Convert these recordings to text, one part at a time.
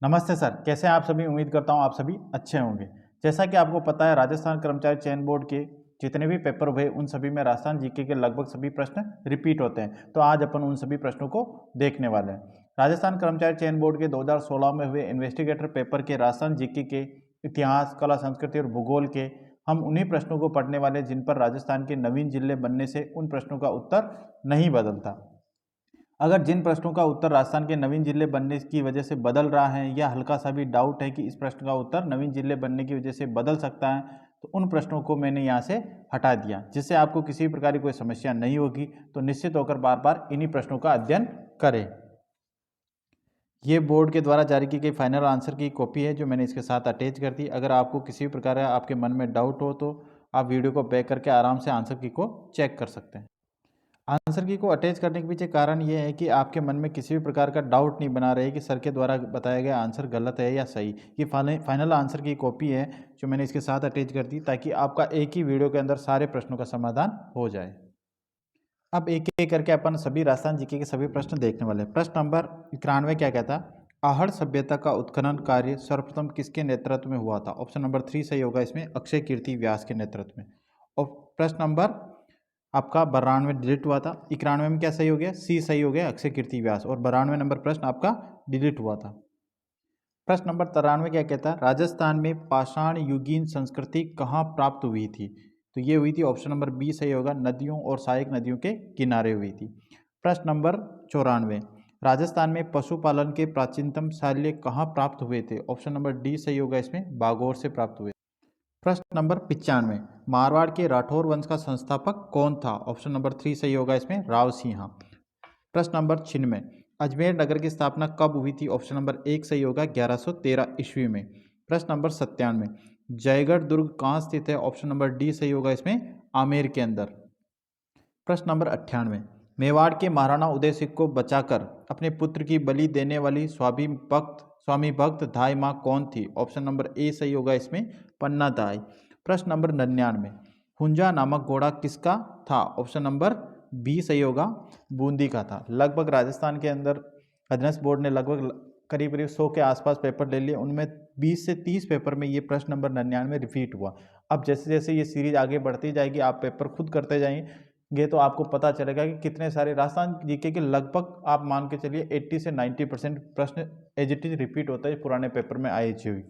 नमस्ते सर, कैसे हैं आप सभी। उम्मीद करता हूं आप सभी अच्छे होंगे। जैसा कि आपको पता है, राजस्थान कर्मचारी चयन बोर्ड के जितने भी पेपर हुए उन सभी में राजस्थान जीके के लगभग सभी प्रश्न रिपीट होते हैं। तो आज अपन उन सभी प्रश्नों को देखने वाले हैं। राजस्थान कर्मचारी चयन बोर्ड के 2016 में हुए इन्वेस्टिगेटर पेपर के राजस्थान जीके के इतिहास, कला, संस्कृति और भूगोल के हम उन्हीं प्रश्नों को पढ़ने वाले जिन पर राजस्थान के नवीन जिले बनने से उन प्रश्नों का उत्तर नहीं बदलता। अगर जिन प्रश्नों का उत्तर राजस्थान के नवीन जिले बनने की वजह से बदल रहा है या हल्का सा भी डाउट है कि इस प्रश्न का उत्तर नवीन जिले बनने की वजह से बदल सकता है, तो उन प्रश्नों को मैंने यहाँ से हटा दिया, जिससे आपको किसी प्रकार की कोई समस्या नहीं होगी। तो निश्चित होकर बार बार इन्हीं प्रश्नों का अध्ययन करें। ये बोर्ड के द्वारा जारी की गई फाइनल आंसर की कॉपी है जो मैंने इसके साथ अटैच कर दी। अगर आपको किसी भी प्रकार का आपके मन में डाउट हो तो आप वीडियो को बैक करके आराम से आंसर की को चेक कर सकते हैं। आंसर की को अटैच करने के पीछे कारण ये है कि आपके मन में किसी भी प्रकार का डाउट नहीं बना रहे कि सर के द्वारा बताया गया आंसर गलत है या सही। ये फाइनल आंसर की कॉपी है जो मैंने इसके साथ अटैच कर दी, ताकि आपका एक ही वीडियो के अंदर सारे प्रश्नों का समाधान हो जाए। अब एक एक करके अपन सभी राजस्थान जीके के सभी प्रश्न देखने वाले हैं। प्रश्न नंबर 91 क्या कहता है? आहड़ सभ्यता का उत्खनन कार्य सर्वप्रथम किसके नेतृत्व में हुआ था? ऑप्शन नंबर 3 सही होगा इसमें, अक्षय कीर्ति व्यास के नेतृत्व में। और प्रश्न नंबर आपका 92 में डिलीट हुआ था। 91 में क्या सही हो गया? सी सही हो गया, अक्षय कीर्ति व्यास। और 92 नंबर प्रश्न आपका डिलीट हुआ था। प्रश्न नंबर 93 क्या कहता है? राजस्थान में पाषाण युगीन संस्कृति कहाँ प्राप्त हुई थी? तो ये हुई थी, ऑप्शन नंबर बी सही होगा, नदियों और सहायक नदियों के किनारे हुई थी। प्रश्न नंबर 94, राजस्थान में पशुपालन के प्राचीनतम शैल्य कहाँ प्राप्त हुए थे? ऑप्शन नंबर डी सही होगा इसमें, बागौर से प्राप्त हुए। प्रश्न नंबर 95, मारवाड़ के राठौर वंश का संस्थापक कौन था? ऑप्शन नंबर 3 सही होगा इसमें, राव सिंह। प्रश्न नंबर 96, अजमेर नगर की स्थापना कब हुई थी? ऑप्शन नंबर 1 सही होगा, 1113 ईस्वी में। प्रश्न नंबर 97, जयगढ़ दुर्ग कहाँ स्थित है? ऑप्शन नंबर डी सही होगा इसमें, आमेर के अंदर। प्रश्न नंबर 98, मेवाड़ के महाराणा उदय सिंह को बचाकर अपने पुत्र की बलि देने वाली स्वामी भक्त धाय माँ कौन थी? ऑप्शन नंबर ए सही होगा इसमें, पन्ना दाई। प्रश्न नंबर 99, हुंजा नामक घोड़ा किसका था? ऑप्शन नंबर बी सही होगा, बूंदी का था। लगभग राजस्थान के अंदर अध्ययन बोर्ड ने लगभग करीब करीब 100 के आसपास पेपर ले लिए, उनमें 20 से 30 पेपर में ये प्रश्न नंबर 99 रिपीट हुआ। अब जैसे जैसे ये सीरीज आगे बढ़ती जाएगी, आप पेपर खुद करते जाएंगे तो आपको पता चलेगा कि कितने सारे राजस्थान जीके के लगभग आप मान के चलिए 80 से 90% प्रश्न एज इट इज रिपीट होता है पुराने पेपर में आए हुई।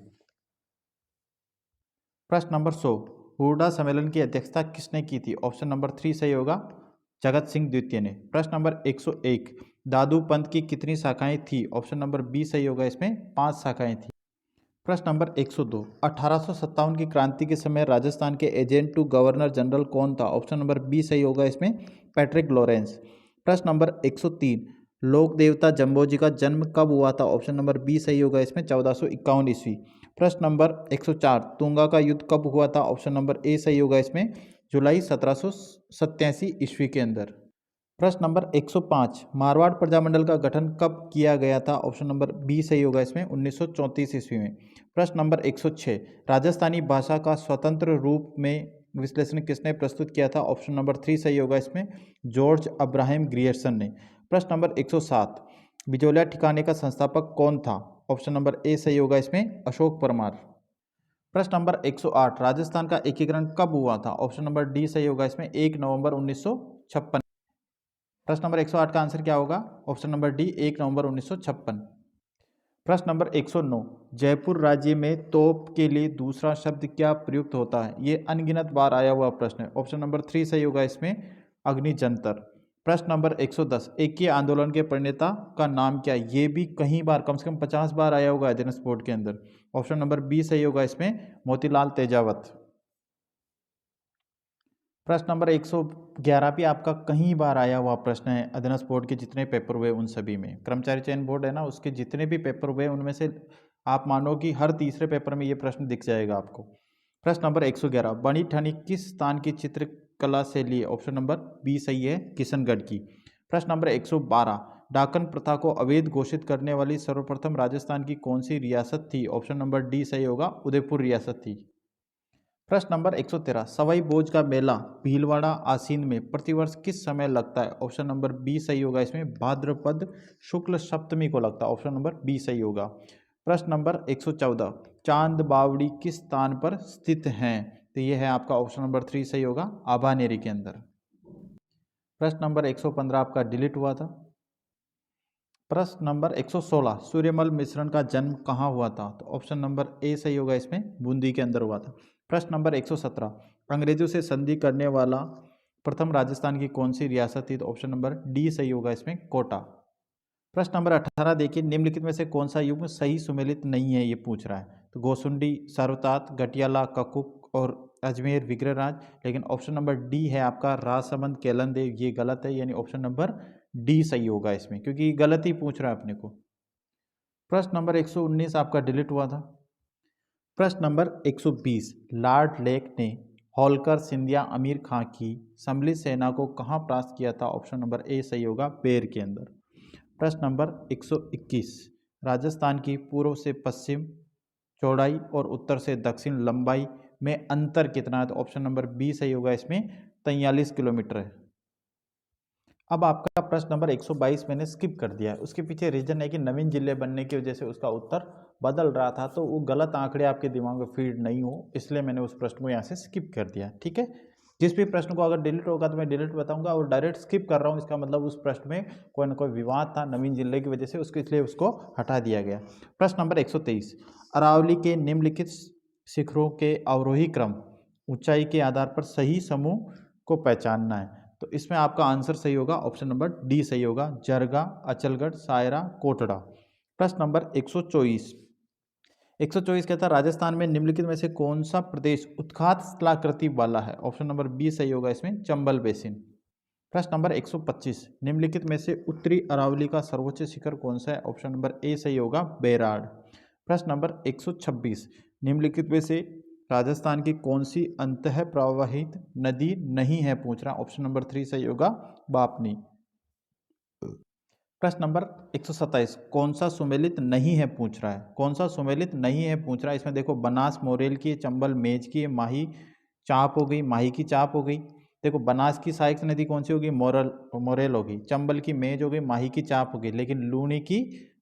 प्रश्न नंबर 100, हुरडा सम्मेलन की अध्यक्षता किसने की थी? ऑप्शन नंबर 3 सही होगा, जगत सिंह द्वितीय ने। प्रश्न नंबर 101, दादू पंथ की कितनी शाखाएं थी? ऑप्शन नंबर बी सही होगा इसमें, 5 शाखाएं थी। प्रश्न नंबर 102, 1857 की क्रांति के समय राजस्थान के एजेंट टू गवर्नर जनरल कौन था? ऑप्शन नंबर बी सही होगा इसमें, पैट्रिक लॉरेंस। प्रश्न नंबर 103, लोक देवता जम्बोजी का जन्म कब हुआ था? ऑप्शन नंबर बी सही होगा इसमें, 1451 ईस्वी। प्रश्न नंबर 104, तुंगा का युद्ध कब हुआ था? ऑप्शन नंबर ए सही होगा इसमें, जुलाई 1787 ईस्वी के अंदर। प्रश्न नंबर 105, मारवाड़ प्रजामंडल का गठन कब किया गया था? ऑप्शन नंबर बी सही होगा इसमें, 1934 ईस्वी में। प्रश्न नंबर 106, राजस्थानी भाषा का स्वतंत्र रूप में विश्लेषण किसने प्रस्तुत किया था? ऑप्शन नंबर 3 सही होगा इसमें, जॉर्ज अब्राहम ग्रियर्सन ने। प्रश्न नंबर 107, बिजोलिया ठिकाने का संस्थापक कौन था? ऑप्शन नंबर ए सही होगा इसमें, अशोक परमार। प्रश्न नंबर 108, राजस्थान का एकीकरण कब हुआ था? ऑप्शन नंबर डी सही होगा इसमें, 1 नवंबर 1956। प्रश्न नंबर 108 का आंसर क्या होगा? ऑप्शन नंबर डी, 1 नवंबर 1956। प्रश्न नंबर 109, जयपुर राज्य में तोप के लिए दूसरा शब्द क्या प्रयुक्त होता है? ये अनगिनत बार आया हुआ प्रश्न है। ऑप्शन नंबर 3 सही होगा इसमें, अग्निजंतर। प्रश्न नंबर 110, एकीय आंदोलन के प्रणेता का नाम क्या है? ये भी कई बार, कम से कम 50 बार आया होगा अध्ययन बोर्ड के अंदर। ऑप्शन नंबर बी सही होगा इसमें, मोतीलाल तेजावत। प्रश्न नंबर 111 भी आपका कई बार आया हुआ प्रश्न है अध्ययन बोर्ड के जितने पेपर हुए उन सभी में। कर्मचारी चयन बोर्ड है ना, उसके जितने भी पेपर हुए उनमें से आप मानो कि हर तीसरे पेपर में ये प्रश्न दिख जाएगा आपको। प्रश्न नंबर 111, बनी ठनी किस स्थान की चित्रकला से लिए? ऑप्शन नंबर बी सही है, किशनगढ़ की। प्रश्न नंबर 112, डाकन प्रथा को अवैध घोषित करने वाली सर्वप्रथम राजस्थान की कौन सी रियासत थी? ऑप्शन नंबर डी सही होगा, उदयपुर रियासत थी। प्रश्न नंबर 113, सवाई भोज का मेला भीलवाड़ा आसीन में प्रतिवर्ष किस समय लगता है? ऑप्शन नंबर बी सही होगा इसमें, भाद्रपद शुक्ल सप्तमी को लगता है। ऑप्शन नंबर बी सही होगा। प्रश्न नंबर 114, चांद बावड़ी किस स्थान पर स्थित हैं? तो ये है आपका ऑप्शन नंबर 3 सही होगा, आभानेरी के अंदर। प्रश्न नंबर 115 आपका डिलीट हुआ था। प्रश्न नंबर 116, सूर्यमल मिश्रण का जन्म कहाँ हुआ था? तो ऑप्शन नंबर ए सही होगा, इसमें बूंदी के अंदर हुआ था। प्रश्न नंबर 117, अंग्रेजों से संधि करने वाला प्रथम राजस्थान की कौन सी रियासत थी? तो ऑप्शन नंबर डी सही होगा, इसमें कोटा। प्रश्न नंबर 18 देखिए, निम्नलिखित में से कौन सा युग्म सही सुमेलित नहीं है, ये पूछ रहा है। तो गोसुंडी, सर्वतात, गटियाला, ककुक और अजमेर विग्रहराज। लेकिन ऑप्शन नंबर डी है आपका राजसमंद केलन देव, ये गलत है, यानी ऑप्शन नंबर डी सही होगा इसमें, क्योंकि गलत ही पूछ रहा है अपने को। प्रश्न नंबर 119 आपका डिलीट हुआ था। प्रश्न नंबर 120, लॉर्ड लेक ने होलकर, सिंधिया, अमीर खां की सम्मिलित सेना को कहाँ परास्त किया था? ऑप्शन नंबर ए सही होगा, बेर के अंदर। प्रश्न नंबर 121, राजस्थान की पूर्व से पश्चिम चौड़ाई और उत्तर से दक्षिण लंबाई में अंतर कितना है? तो ऑप्शन नंबर बी सही होगा, इसमें 43 किलोमीटर है। अब आपका प्रश्न नंबर 122 मैंने स्किप कर दिया है। उसके पीछे रीजन है कि नवीन जिले बनने की वजह से उसका उत्तर बदल रहा था, तो वो गलत आंकड़े आपके दिमाग में फीड नहीं हो, इसलिए मैंने उस प्रश्न को यहाँ से स्किप कर दिया। ठीक है, जिस भी प्रश्न को अगर डिलीट होगा तो मैं डिलीट बताऊंगा, और डायरेक्ट स्किप कर रहा हूँ, इसका मतलब उस प्रश्न में कोई ना कोई विवाद था नवीन जिले की वजह से, उसके इसलिए उसको हटा दिया गया। प्रश्न नंबर 123, अरावली के निम्नलिखित शिखरों के अवरोही क्रम ऊंचाई के आधार पर सही समूह को पहचानना है। तो इसमें आपका आंसर सही होगा, ऑप्शन नंबर डी सही होगा, जरगा, अचलगढ़, सायरा, कोटड़ा। प्रश्न नंबर 124 कहता है, राजस्थान में निम्नलिखित में से कौन सा प्रदेश उत्खात स्थलाकृति वाला है? ऑप्शन नंबर बी सही होगा, इसमें चंबल बेसिन। प्रश्न नंबर 125, निम्नलिखित में से उत्तरी अरावली का सर्वोच्च शिखर कौन सा है? ऑप्शन नंबर ए सही होगा, बेराड़। प्रश्न नंबर 126, निम्नलिखित में से राजस्थान की कौन सी अंतः प्रवाहित नदी नहीं है, पूछ रहा। ऑप्शन नंबर 3 सही होगा, बापनी। प्रश्न नंबर 127, कौन सा सुमेलित नहीं है, पूछ रहा है। कौन सा सुमेलित नहीं है पूछ रहा है, इसमें देखो बनास मोरेल की, चंबल मेज की, माही चाप हो गई, माही की चाप हो गई। देखो बनास की सहायक नदी कौन सी होगी? मोरेल होगी। चंबल की मेज हो गई, माही की चाप हो गई, लेकिन लूनी की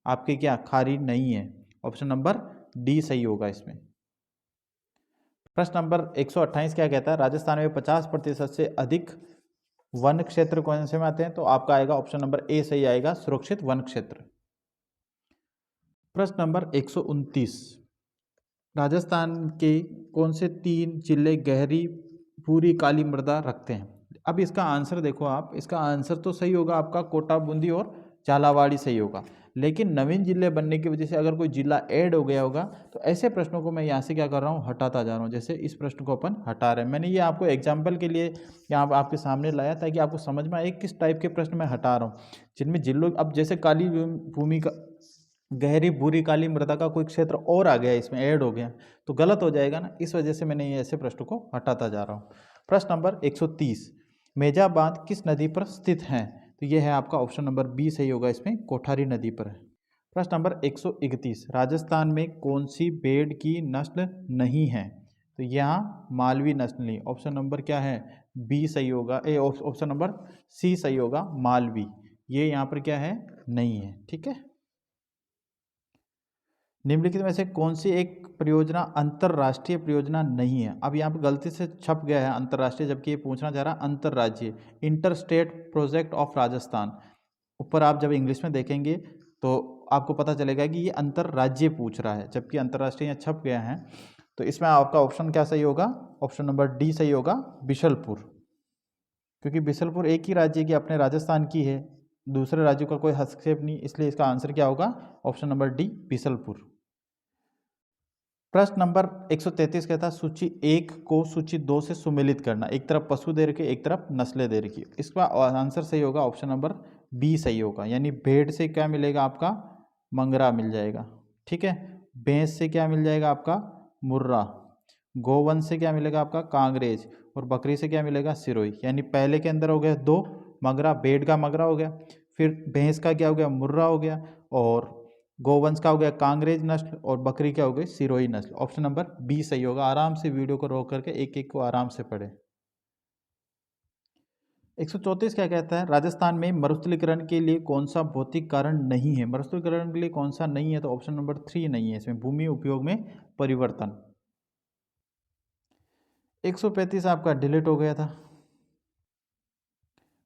आपकी क्या खारी नहीं है। ऑप्शन नंबर डी सही होगा इसमें। प्रश्न नंबर 128 क्या कहता है, राजस्थान में 50% से अधिक वन क्षेत्र कौन से में आते हैं? तो आपका आएगा ऑप्शन नंबर ए सही आएगा, सुरक्षित वन क्षेत्र। प्रश्न नंबर 129, राजस्थान के कौन से 3 जिले गहरी भूरी काली मृदा रखते हैं? अब इसका आंसर देखो आप, इसका आंसर तो सही होगा आपका कोटा, बूंदी और झालावाड़ सही होगा, लेकिन नवीन जिले बनने की वजह से अगर कोई जिला ऐड हो गया होगा तो ऐसे प्रश्नों को मैं यहाँ से क्या कर रहा हूँ, हटाता जा रहा हूँ। जैसे इस प्रश्न को अपन हटा रहे हैं, मैंने ये आपको एग्जाम्पल के लिए यहाँ आपके सामने लाया ताकि आपको समझ में आए किस टाइप के प्रश्न मैं हटा रहा हूँ, जिनमें जिलों, अब जैसे काली भूमि का, गहरी भूरी काली मृदा का कोई क्षेत्र और आ गया, इसमें ऐड हो गया तो गलत हो जाएगा ना, इस वजह से मैंने ये ऐसे प्रश्न को हटाता जा रहा हूँ। प्रश्न नंबर 130, मेजा बांध किस नदी पर स्थित है? तो ये है आपका ऑप्शन नंबर बी सही होगा, इसमें कोठारी नदी पर है। प्रश्न नंबर 131, राजस्थान में कौन सी भेड़ की नस्ल नहीं है? तो यहाँ मालवी नस्ल नहीं, ऑप्शन नंबर क्या है, बी सही होगा, ऑप्शन नंबर सी सही होगा, मालवी, ये यहाँ पर क्या है, नहीं है। ठीक है, निम्नलिखित में से कौन सी एक परियोजना अंतरराष्ट्रीय परियोजना नहीं है? अब यहाँ पर गलती से छप गया है अंतरराष्ट्रीय, जबकि ये पूछना चाह रहा है अंतरराज्यीय, inter state project of Rajasthan. ऊपर आप जब इंग्लिश में देखेंगे तो आपको पता चलेगा कि ये अंतरराज्यीय पूछ रहा है, जबकि अंतरराष्ट्रीय यहाँ छप गया है। तो इसमें आपका ऑप्शन क्या सही होगा, ऑप्शन नंबर डी सही होगा, बिशलपुर, क्योंकि बिशलपुर एक ही राज्य की, अपने राजस्थान की है, दूसरे राज्यों का कोई हस्तक्षेप नहीं, इसलिए इसका आंसर क्या होगा, ऑप्शन नंबर डी, बिशलपुर। प्रश्न नंबर 133 कहता है, सूची 1 को सूची 2 से सुमेलित करना, एक तरफ पशु दे रखी, एक तरफ नस्लें दे रखी। इसका आंसर सही होगा, ऑप्शन नंबर बी सही होगा, यानी भेड़ से क्या मिलेगा आपका, मंगरा मिल जाएगा। ठीक है, भैंस से क्या मिल जाएगा आपका, मुर्रा, गोवंश से क्या मिलेगा आपका, कांग्रेज, और बकरी से क्या मिलेगा, सिरोही। यानी पहले के अंदर हो गया 2 मगरा, भेड़ का मगरा हो गया, फिर भैंस का क्या हो गया, मुर्रा हो गया, और गोवंश का हो गया कांग्रेज नस्ल, और बकरी क्या हो गई, सिरोही नस्ल। ऑप्शन नंबर बी सही होगा। आराम से वीडियो को रोक करके एक एक को आराम से पढ़े। 134 क्या कहता है, राजस्थान में मरुस्थलीकरण के लिए कौन सा भौतिक कारण नहीं है। मरुस्थलीकरण के लिए कौन सा नहीं है, तो ऑप्शन नंबर 3 नहीं है इसमें, भूमि उपयोग में परिवर्तन। 135 आपका डिलीट हो गया था।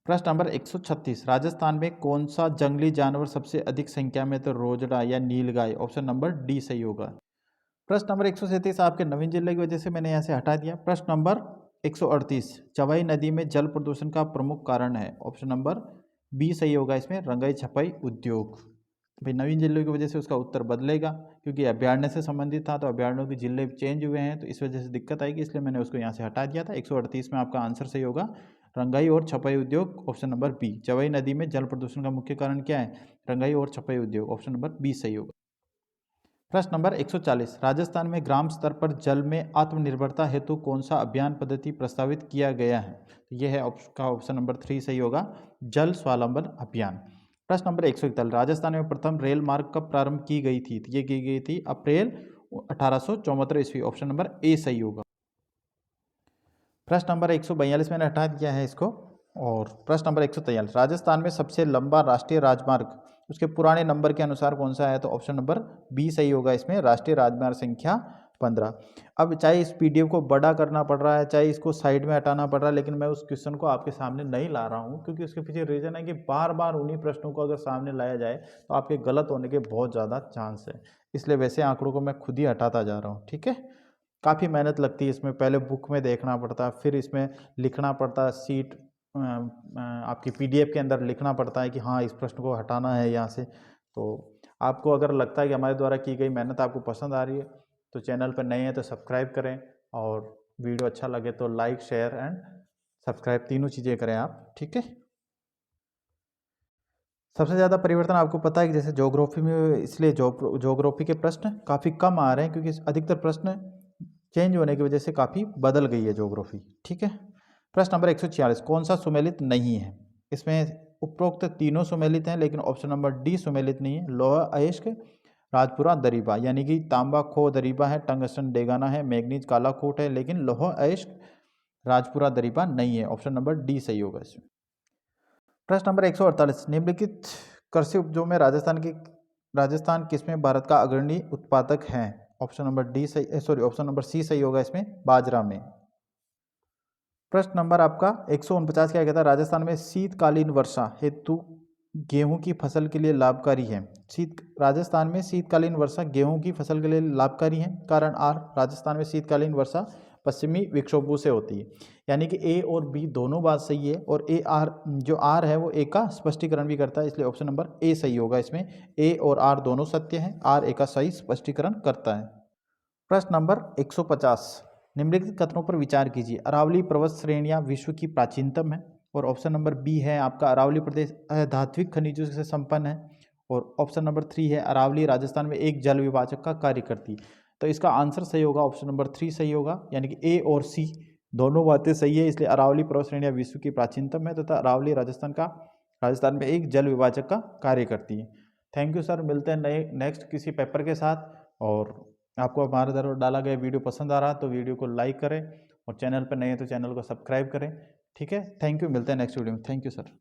प्रश्न नंबर 136, राजस्थान में कौन सा जंगली जानवर सबसे अधिक संख्या में, तो रोजड़ा या नीलगाय, ऑप्शन नंबर डी सही होगा। प्रश्न नंबर 137 आपके नवीन जिले की वजह से मैंने यहाँ से हटा दिया। प्रश्न नंबर 138, चवाई नदी में जल प्रदूषण का प्रमुख कारण है, ऑप्शन नंबर बी सही होगा इसमें, रंगाई छपाई उद्योग। भाई नवीन जिले की वजह से उसका उत्तर बदलेगा, क्योंकि अभ्यारण्य से संबंधित था, तो अभ्यारण्यों के जिले चेंज हुए हैं, तो इस वजह से दिक्कत आएगी, इसलिए मैंने उसको यहाँ से हटा दिया था। 138 में आपका आंसर सही होगा रंगाई और छपाई उद्योग, ऑप्शन नंबर बी। चवाई नदी में जल प्रदूषण का मुख्य कारण क्या है, रंगाई और छपाई उद्योग, ऑप्शन नंबर बी सही होगा। प्रश्न नंबर 140, राजस्थान में ग्राम स्तर पर जल में आत्मनिर्भरता हेतु कौन सा अभियान पद्धति प्रस्तावित किया गया है, तो यह है ऑप्शन नंबर 3 सही होगा, जल स्वावलंबन अभियान। प्रश्न नंबर 141, राजस्थान में प्रथम रेल मार्ग कब प्रारंभ की गई थी, तो ये की गई थी अप्रैल 1874 ईस्वी, ऑप्शन नंबर ए सही होगा। प्रश्न नंबर 142 मैंने हटा दिया है इसको। और प्रश्न नंबर 143, राजस्थान में सबसे लंबा राष्ट्रीय राजमार्ग उसके पुराने नंबर के अनुसार कौन सा है, तो ऑप्शन नंबर बी सही होगा इसमें, राष्ट्रीय राजमार्ग संख्या 15। अब चाहे इस पीडीएफ को बड़ा करना पड़ रहा है, चाहे इसको साइड में हटाना पड़ रहा है, लेकिन मैं उस क्वेश्चन को आपके सामने नहीं ला रहा हूँ, क्योंकि उसके पीछे रीजन है कि बार बार उन्हीं प्रश्नों को अगर सामने लाया जाए तो आपके गलत होने के बहुत ज़्यादा चांस है, इसलिए वैसे आंकड़ों को मैं खुद ही हटाता जा रहा हूँ। ठीक है, काफ़ी मेहनत लगती है इसमें, पहले बुक में देखना पड़ता है, फिर इसमें लिखना पड़ता है, सीट आपकी पीडीएफ के अंदर लिखना पड़ता है कि हाँ इस प्रश्न को हटाना है यहाँ से। तो आपको अगर लगता है कि हमारे द्वारा की गई मेहनत आपको पसंद आ रही है, तो चैनल पर नए हैं तो सब्सक्राइब करें, और वीडियो अच्छा लगे तो लाइक शेयर एंड सब्सक्राइब तीनों चीज़ें करें आप। ठीक है, सबसे ज़्यादा परिवर्तन आपको पता है कि जैसे ज्योग्राफी में, इसलिए ज्योग्राफी के प्रश्न काफ़ी कम आ रहे हैं, क्योंकि अधिकतर प्रश्न चेंज होने की वजह से काफ़ी बदल गई है ज्योग्राफी। ठीक है, प्रश्न नंबर 146, कौन सा सुमेलित नहीं है, इसमें उपरोक्त तीनों सुमेलित हैं, लेकिन ऑप्शन नंबर डी सुमेलित नहीं है, लोहा अयस्क राजपुरा दरीबा, यानी कि तांबा खो दरीबा है, टंगस्टन डेगाना है, मैग्नीज काला कोट है, लेकिन लोहा अयस्क राजपुरा दरीबा नहीं है, ऑप्शन नंबर डी सही होगा इसमें। प्रश्न नंबर 148, निम्नलिखित कृषि उपजों में राजस्थान किसमें भारत का अग्रणी उत्पादक है, ऑप्शन नंबर डी सही, सॉरी ऑप्शन नंबर सी सही होगा इसमें, बाजरा में। प्रश्न नंबर आपका 149 क्या कहता है, राजस्थान में शीतकालीन वर्षा हेतु गेहूं की फसल के लिए लाभकारी है। राजस्थान में शीतकालीन वर्षा गेहूं की फसल के लिए लाभकारी है, कारण आर, राजस्थान में शीतकालीन वर्षा पश्चिमी विक्षोभों से होती है, यानी कि ए और बी दोनों बात सही है, और ए आर जो आर है वो ए का स्पष्टीकरण भी करता है, इसलिए ऑप्शन नंबर ए सही होगा इसमें, ए और आर दोनों सत्य हैं, आर ए का सही स्पष्टीकरण करता है। प्रश्न नंबर 150, निम्नलिखित कथनों पर विचार कीजिए, अरावली पर्वत श्रेणियां विश्व की प्राचीनतम है, और ऑप्शन नंबर बी है आपका, अरावली प्रदेश धात्विक खनिजों से संपन्न है, और ऑप्शन नंबर 3 है, अरावली राजस्थान में एक जल विभाजक का कार्य करती है। तो इसका आंसर सही होगा ऑप्शन नंबर 3 सही होगा, यानी कि ए और सी दोनों बातें सही है, इसलिए अरावली पर्वत श्रेणियां विश्व की प्राचीनतम है, तथा अरावली राजस्थान में एक जल विभाजक का कार्य करती है। थैंक यू सर, मिलते हैं नए नेक्स्ट किसी पेपर के साथ। और आपको हमारे द्वारा डाला गया वीडियो पसंद आ रहा है तो वीडियो को लाइक करें, और चैनल पर नए हैं तो चैनल को सब्सक्राइब करें। ठीक है, थैंक यू, मिलते हैं नेक्स्ट वीडियो में। Thank you sir.